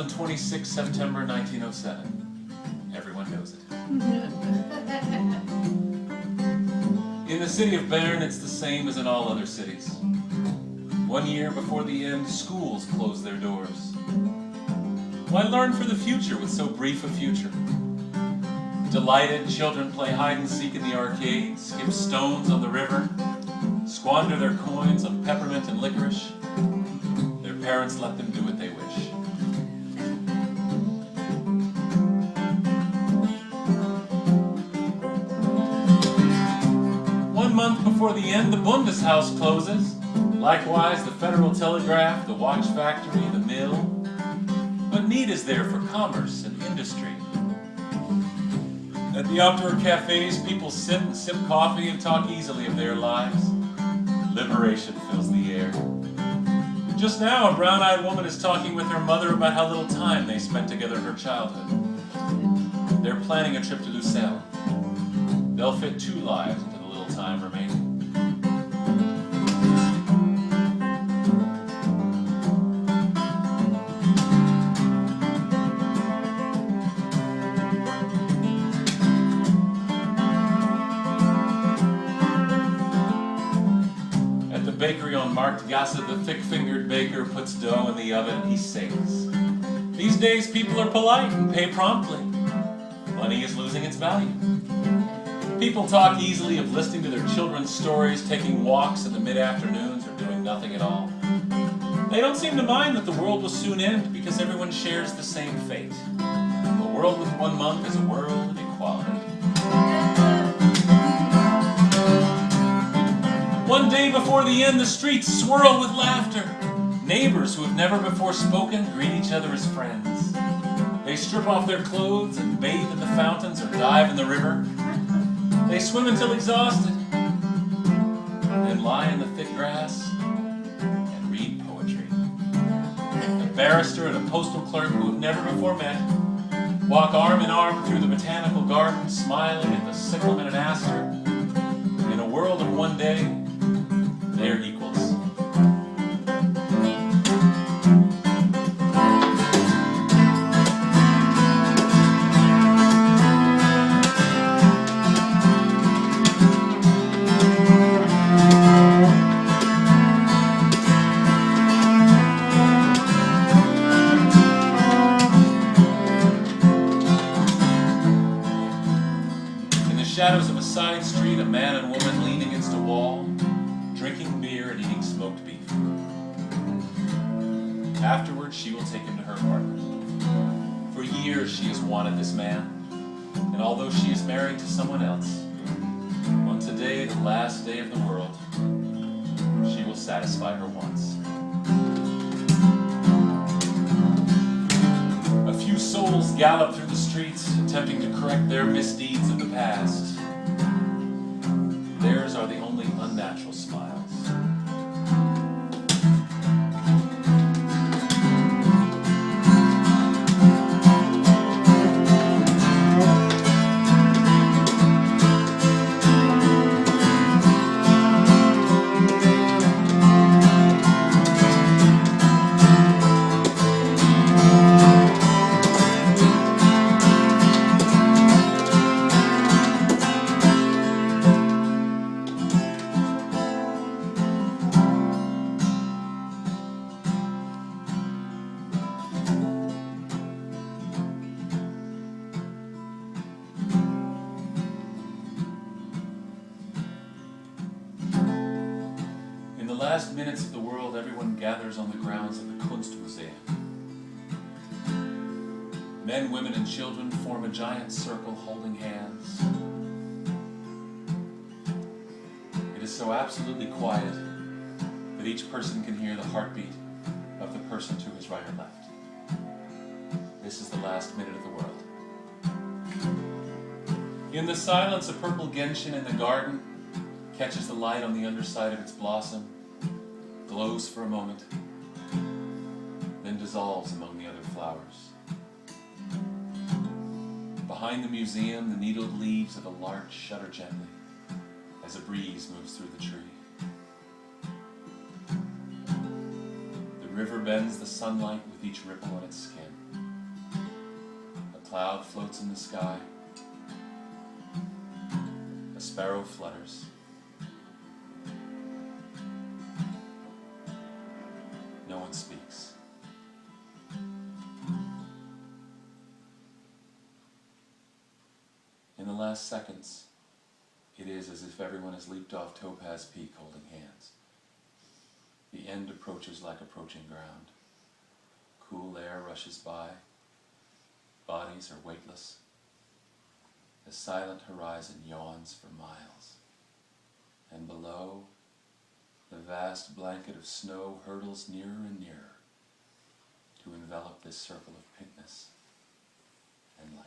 on 26 September 1907. Everyone knows it. In the city of Bern, it's the same as in all other cities. 1 year before the end, schools close their doors. Why learn for the future with so brief a future? Delighted, children play hide and seek in the arcade, skip stones on the river, squander their coins on peppermint and licorice. Their parents let them do what they wish. One month before the end, the Bundeshaus closes. Likewise, the Federal Telegraph, the watch factory, the mill. What need is there for commerce and industry? At the outdoor cafes, people sit and sip coffee and talk easily of their lives. Liberation fills the air. Just now, a brown-eyed woman is talking with her mother about how little time they spent together in her childhood. They're planning a trip to Lucerne. They'll fit 2 lives into the little time remaining. Bakery on Marktgasse, the thick-fingered baker puts dough in the oven and he sings. These days people are polite and pay promptly. Money is losing its value. People talk easily of listening to their children's stories, taking walks in the mid-afternoons, or doing nothing at all. They don't seem to mind that the world will soon end because everyone shares the same fate. A world with 1 month is a world of equality. One day before the end, the streets swirl with laughter. Neighbors who have never before spoken greet each other as friends. They strip off their clothes and bathe in the fountains or dive in the river. They swim until exhausted, then lie in the thick grass and read poetry. A barrister and a postal clerk who have never before met walk arm in arm through the botanical garden, smiling at the cyclamen and aster. In a world of 1 day, they're equals. In the shadows of a side street, a man and woman lean against a wall, drinking beer and eating smoked beef. Afterwards, she will take him to her apartment. For years, she has wanted this man, and although she is married to someone else, on today, the last day of the world, she will satisfy her wants. A few souls gallop through the streets, attempting to correct their misdeeds of the past. Theirs are the only unnatural smiles. In the last minutes of the world, everyone gathers on the grounds of the Kunstmuseum. Men, women, and children form a giant circle holding hands. It is so absolutely quiet that each person can hear the heartbeat of the person to his right or left. This is the last minute of the world. In the silence, a purple gentian in the garden catches the light on the underside of its blossom, glows for a moment, then dissolves among the other flowers. Behind the museum, the needled leaves of a larch shudder gently as a breeze moves through the tree. The river bends the sunlight with each ripple on its skin. A cloud floats in the sky. A sparrow flutters. No one speaks. In the last seconds, it is as if everyone has leaped off Topaz Peak holding hands. The end approaches like approaching ground. Cool air rushes by. Bodies are weightless. The silent horizon yawns for miles. And below, the vast blanket of snow hurtles nearer and nearer to envelop this circle of pinkness and light.